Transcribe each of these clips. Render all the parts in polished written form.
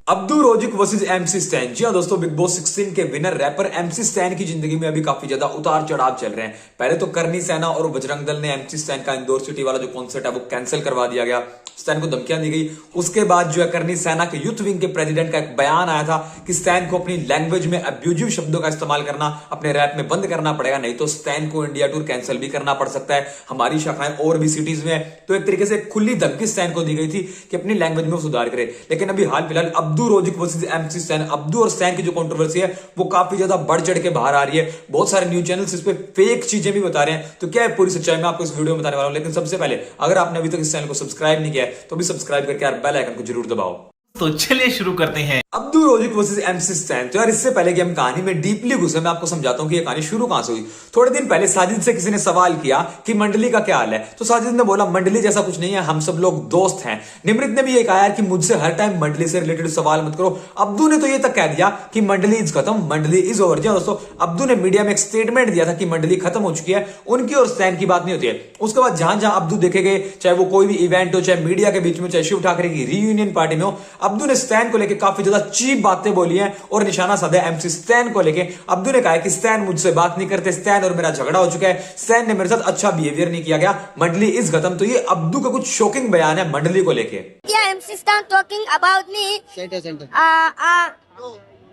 Abdu Rozik versus MC Stan. जी हाँ दोस्तों, बिग बॉस 16 के विनर रैपर एमसी स्टैन की जिंदगी में अभी काफी ज्यादा उतार चढ़ाव चल रहे हैं। पहले तो करनी सेना और बजरंग दल ने एमसी स्टैन का इंदौर सिटी वाला जो कॉन्सर्ट है वो कैंसिल करवा दिया गया, स्टैन को धमकियां दी गई। उसके बाद जो है करनी सेना के यूथ विंग के प्रेसिडेंट का एक बयान आया था कि स्टैन को अपनी लैंग्वेज में अब्यूजिव शब्दों का इस्तेमाल करना अपने रैप में बंद करना पड़ेगा, नहीं तो स्टैन को इंडिया टूर कैंसिल भी करना पड़ सकता है। हमारी शाखाएं और भी सिटीज में है, तो एक तरीके से खुली धमकी स्टैन को दी गई थी कि अपनी लैंग्वेज में सुधार करे। लेकिन अभी हाल फिलहाल Abdu Rozik versus MC stand, Abdu और स्टैन की जो कंट्रोवर्सी है वो काफी ज्यादा बढ़ चढ़ के बाहर आ रही है। बहुत सारे न्यूज चैनल्स इस पे फेक चीजें भी बता रहे हैं, तो क्या है पूरी सच्चाई मैं आपको इस वीडियो में बताने वाला हूं। लेकिन सबसे पहले अगर आपने अभी तक इस चैनल को सब्सक्राइब नहीं किया है तो अभी सब्सक्राइब करके यार बेल आइकन को जरूर दबाओ। तो चलिए शुरू करते हैं। Abdu Rozik versus MC stand. तो यार इससे पहले कि हम कहानी में डीपली घुसे, मैं आपको समझाता हूं कि ये कहानी शुरू कहां से हुई। थोड़े दिन पहले साजिद से किसी ने सवाल किया कि मंडली का क्या हाल है, तो साजिद ने बोला मंडली जैसा कुछ नहीं है, हम सब लोग दोस्त हैं। निमृत ने भी ये कहा यार कि मुझसे हर टाइम मंडली से रिलेटेड सवाल मत करो। अब्दू ने तो ये तक कह दिया कि मंडली इज खत्म, मंडली इज ओवर। जी दोस्तों, अब्दू ने मीडिया में एक स्टेटमेंट दिया था कि मंडली खत्म हो चुकी है, उनकी और स्टैन की बात नहीं होती है। उसके बाद जहां जहां अब्दू देखे गए, चाहे वो कोई भी इवेंट हो, चाहे मीडिया के बीच में, चाहे शिव ठाकरे की रीयूनियन पार्टी में हो, अब्दू ने स्टैन को लेकर काफी ज्यादा चीप बातें बोली हैं और निशाना साधा एमसी स्टैन को लेके। अब्दू ने कहा है कि स्टैन मुझसे बात नहीं करते, स्टैन और मेरा झगड़ा हो चुका है, स्टैन ने मेरे साथ अच्छा बिहेवियर नहीं किया गया, मंडली इज खत्म। तो ये अब्दू का कुछ शॉकिंग बयान है मंडली को लेके। MC Stan talking about me.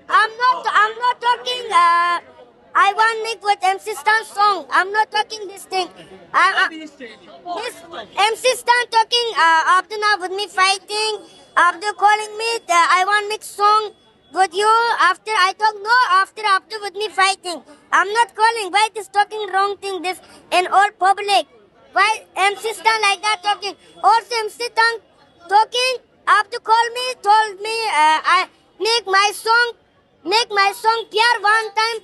I'm not talking. I want make with MC Stan song. I'm not talking this thing. This MC Stan talking. Abdul now with me fighting. Abdul calling me. I want make song with you. After I talk no. After Abdul with me fighting. I'm not calling. Why this talking wrong thing? This in all public. Why MC Stan like that talking? Also MC Stan talking. Abdul call me. Told me I make my song. Make my song PR one time.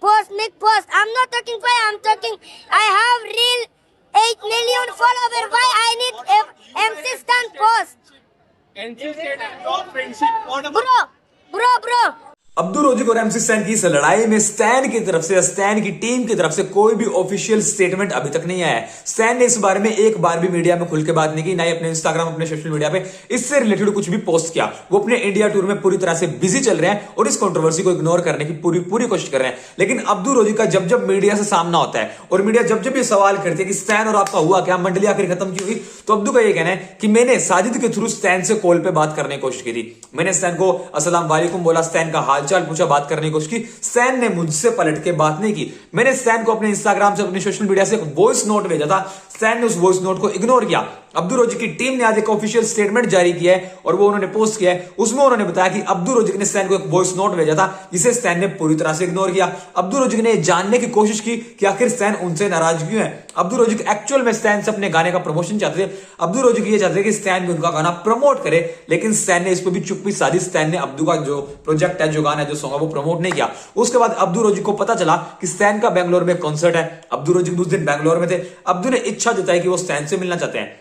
Post, make post. I'm not talking why I'm talking. I have real 8 million follower. Why I need MC Stan post? Bro. Abdu Rozik और MC stand की इस लड़ाई में stand की तरफ से, stand की team की तरफ से कोई भी ऑफिशियल स्टेटमेंट अभी तक नहीं आया है। स्टैन ने इस बारे में एक बार भी मीडिया में खुल के बात नहीं की, ना ही अपने इंस्टाग्राम, अपने सोशल मीडिया पे इससे रिलेटेड कुछ भी पोस्ट किया। वो अपने इंडिया टूर में पूरी तरह से बिजी चल रहे हैं और इस कंट्रोवर्सी को इग्नोर करने की पूरी कोशिश कर रहे हैं। लेकिन अब्दू रोजिक का जब जब मीडिया से सामना होता है और मीडिया जब जब ये सवाल करती है कि स्टैन और आपका हुआ क्या, मंडली आखिर खत्म क्यों हुई, तो अब्दू का ये कहना है कि मैंने साजिद के थ्रू स्टैन से कॉल पे बात करने की कोशिश की थी। मैंने स्टैन को अस्सलाम वालेकुम बोला, स्टैन का हालचाल पूछा, बात करने की कोशिश की। स्टैन ने मुझसे पलट के बात नहीं की। मैंने स्टैन को अपने इंस्टाग्राम से, अपने सोशल मीडिया से एक वॉइस नोट भेजा था, स्टैन ने उस वॉइस नोट को इग्नोर किया। अब्दू रोजिक की टीम ने आज एक ऑफिशियल स्टेटमेंट जारी किया है और वो उन्होंने पोस्ट किया है। उसमें उन्होंने बताया कि अब्दू रोजिक ने स्टैन को एक वॉइस नोट भेजा था जिसे स्टैन ने पूरी तरह से इग्नोर किया। अब्दू रोजिक ने जानने की कोशिश की कि आखिर स्टैन उनसे नाराज क्यों है। अब्दू रोजिक एक्चुअल में स्टैन से अपने गाने का प्रमोशन चाहते थे। अब्दू रोजिक ये चाहते थे कि स्टैन भी उनका गाना प्रमोट करे, लेकिन स्टैन ने इस पर भी चुप्पी साधी। स्टैन ने अब्दू का जो प्रोजेक्ट है, जो गाना है, जो सॉन्ग है, वो प्रमोट नहीं किया। उसके बाद अब्दू रोजिक को पता चला कि स्टैन का बैंगलोर में कॉन्सर्ट है। अब्दू रोजिक उस दिन बैंगलोर में थे। अब्दू ने इच्छा जताई कि वो स्टैन से मिलना चाहते हैं।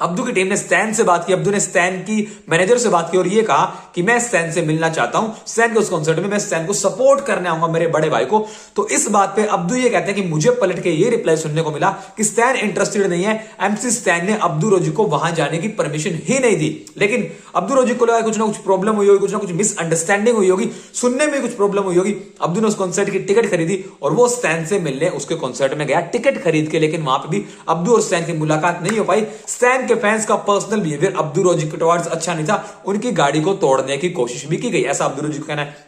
अब्दू की टीम ने स्टैन से बात की, अब्दू ने स्टैन की मैनेजर से बात की और ये कहा कि मैं स्टैन से मिलना चाहता हूं, स्टैन के उस कॉन्सर्ट में मैं स्टैन को सपोर्ट करने आऊंगा, मेरे बड़े भाई को। तो इस बात पे अब्दू ये कहते हैं कि मुझे पलट के ये रिप्लाई सुनने को मिला कि स्टैन इंटरेस्टेड नहीं है। एमसी स्टैन ने अब्दू रोजिक को वहां जाने की परमिशन ही नहीं दी। लेकिन अब्दू रोजिक को लगा कुछ ना कुछ प्रॉब्लम हुई होगी, कुछ ना कुछ मिसअंडरस्टैंडिंग हुई होगी, सुनने में कुछ प्रॉब्लम हुई होगी। अब्दू ने उस कॉन्सर्ट की टिकट खरीदी और वो स्टैन से मिलने उसके कॉन्सर्ट में गया टिकट खरीद के। लेकिन वहां पर भी अब्दू और स्टैन की मुलाकात नहीं हो पाई। स्टैन के फैंस का पर्सनल बिहेवियर अब्दू रोजिक के टुवर्ड्स अच्छा नहीं था, उनकी गाड़ी को तोड़ने की कोशिश भी की गई, ऐसा अब्दू रोजिक का कहना है।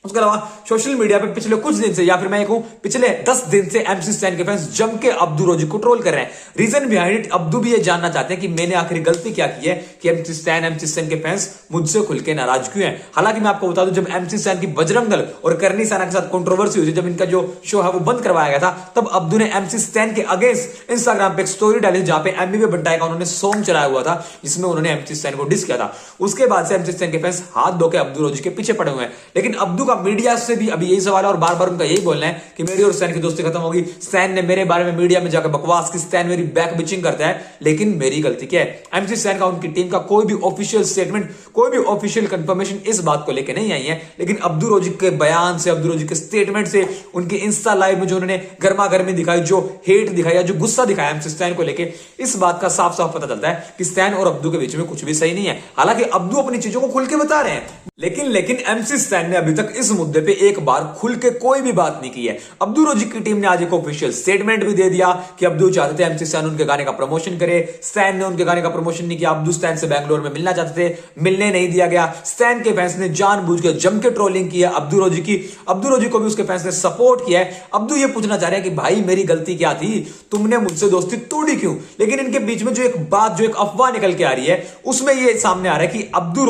उसके अलावा सोशल मीडिया पे पिछले कुछ दिन से, या फिर मैं कहूं पिछले 10 दिन से एमसी स्टैन के फैंस जम के अब्दू रोजिक को ट्रोल कर रहे हैं। रीजन बिहाइंड इट, अब्दू भी ये जानना चाहते हैं कि मैंने आखिर गलती क्या की है कि एमसी स्टैन के फैंस मुझसे खुल के नाराज क्यों हैं। हालांकि मैं आपको बता दूं, जब एमसी स्टैन की बजरंग दल और करनी सेना के साथ कंट्रोवर्सी हुई थी, जब इनका जो शो है वो बंद करवाया गया था, तब अब्दू ने एमसी स्टैन के अगेंस्ट इंस्टाग्राम पे एक स्टोरी डाली जहां पे एमबी बंटाई का उन्होंने सॉन्ग चलाया हुआ था जिसमें उन्होंने एमसी स्टैन को डिस किया था। उसके बाद से एमसी स्टैन के फैंस हाथ धो के अब्दू रोजिक के पीछे पड़े हुए हैं। लेकिन अब्दू का मीडिया से भी अभी यही सवाल है और बार बार उनका यही बोलना है कि मेरी और स्टैन की दोस्ती खत्म होगी, स्टैन ने मेरे बारे में मीडिया में जाकर बकवास की, स्टैन मेरी बैक बिचिंग करता है। लेकिन मेरी गलती क्या है? एमसी स्टैन का, उनकी टीम का कोई भी ऑफिशियल स्टेटमेंट, कोई भी ऑफिशियल कंफर्मेशन इस बात को लेकर नहीं आई है। लेकिन अब्दू रोजिक के बयान से, अब्दू रोजिक के स्टेटमेंट से, उनके इंस्टा लाइव में जो उन्होंने गर्मा गर्मी दिखाई, जो हेट दिखाया, जो गुस्सा दिखाया एमसी स्टैन को लेकर, इस बात का साफ साफ पता चलता है कि स्टैन और अब्दू के बीच में कुछ भी सही नहीं है। हालांकि अब्दू अपनी चीजों को खुल के बता रहे हैं, लेकिन एमसी स्टैन ने अभी तक इस मुद्दे पे एक बार खुल के कोई भी बात नहीं की है। अब्दू रोजिक की टीम ने आज एक ऑफिशियल स्टेटमेंट भी दे दिया कि अब्दू चाहते थे एमसी स्टैन उनके गाने का प्रमोशन करे। स्टैन ने उनके गाने का प्रमोशन नहीं किया। अब्दू स्टैन से बैंगलोर में मिलना चाहते थे, मिलने नहीं दिया गया। स्टैन के फैंस ने जानबूझ के जम के ट्रोलिंग की है अब्दू रोजिक की। अब्दू रोजिक को भी उसके फैंस ने सपोर्ट किया है। अब्दू ये पूछना चाह रहे हैं कि भाई मेरी गलती क्या थी, तुमने मुझसे दोस्ती तोड़ी क्यों? लेकिन इनके बीच में जो एक बात, जो एक अफवाह निकल के आ रही है, उसमें ये सामने आ रहा है कि अब्दू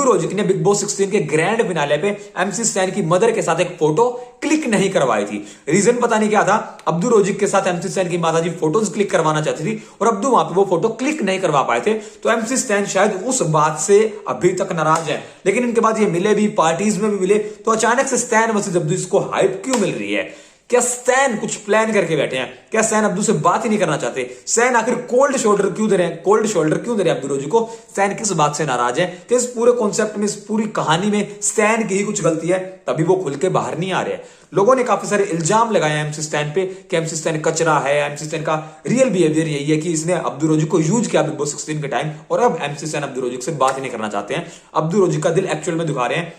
रोजिक ने बिग बॉस 16 के ग्रैंड फिनाले पे एमसी स्टैन की मदर के साथ एक फोटो क्लिक नहीं करवाई थी। रीजन पता नहीं क्या था। अब्दू रोजिक के साथ एमसी स्टैन की माताजी फोटोज क्लिक करवाना चाहती थी और अब्दू वहां पे वो फोटो क्लिक नहीं करवा पाए थे। तो एमसी स्टैन शायद उस बात से अभी तक नाराज है। लेकिन इनके बाद ये मिले भी, पार्टीज में भी मिले, तो अचानक से स्टैन वर्सेस अब्दू, इसको हाइप क्यों मिल रही है? क्या स्टैन कुछ प्लान करके बैठे हैं? क्या स्टैन अब्दू से बात ही नहीं करना चाहते? स्टैन आखिर कोल्ड शोल्डर क्यों दे रहे हैं? कोल्ड शोल्डर क्यों दे रहे हैं अब्दू रोजिक को? स्टैन किस बात से नाराज है? कि इस पूरे कॉन्सेप्ट में, इस पूरी कहानी में स्टैन की ही कुछ गलती है, तभी वो खुल के बाहर नहीं आ रहे हैं। लोगों ने काफी सारे इल्जाम लगाए एमसी स्टैन पे कि एमसी स्टैन कचरा है। एमसी स्टैन का रियल बिहेवियर यही है कि इसने अब्दू रोजिक को यूज किया बिग बॉस 16 के टाइम, और अब एमसी स्टैन अब्दू रोजिक से बात ही नहीं करना चाहते हैं। अब्दू रोजिक का दिल एक्चुअल में दुखा रहे हैं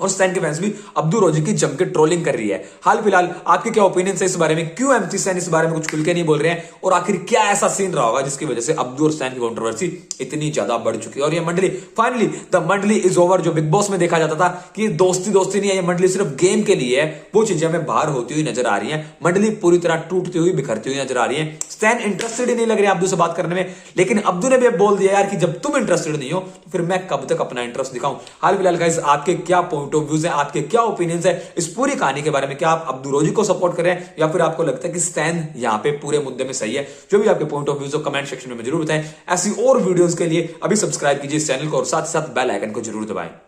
और स्टैन के फैंस भी अब्दू रोजिक की जम के ट्रोलिंग कर रही है। हाल फिलहाल आपके क्या ओपिनियन है इस बारे में? क्यों एमसी स्टैन इस बारे में कुछ खुल के नहीं बोल रहे हैं? और आखिर क्या ऐसा सीन रहा होगा जिसकी वजह से अब्दू और स्टैन की कंट्रोवर्सी इतनी ज्यादा बढ़ चुकी है? और ये मंडली, फाइनली द मंडली इज ओवर। जो बिग बॉस में देखा जाता था कि ये दोस्ती नहीं है, ये मंडली सिर्फ गेम के लिए है, वो चीजें हमें बाहर होती हुई नजर आ रही है। मंडली पूरी तरह टूटती हुई, बिखरती हुई नजर आ रही है। स्टैन इंटरेस्टेड ही नहीं लग रहे अब्दू से बात करने में। लेकिन अब्दू ने भी बोल दिया यार कि जब तुम इंटरेस्टेड नहीं हो तो फिर मैं कब तक अपना इंटरेस्ट दिखाऊं? हाल फिलहाल गाइस, आपके क्या पॉइंट ऑफ व्यूज है, आपके क्या ओपिनियंस है इस पूरी कहानी के बारे में? क्या आप अब्दू रोजिक को सपोर्ट कर रहे हैं या फिर आपको लगता है कि स्टैन यहां पे पूरे मुद्दे में सही है? जो भी आपके पॉइंट ऑफ व्यूज हो कमेंट सेक्शन में जरूर बताएं। ऐसी और वीडियोस के लिए अभी सब्सक्राइब कीजिए इस चैनल को और साथ ही साथ बेल आइकन को जरूर दबाएं।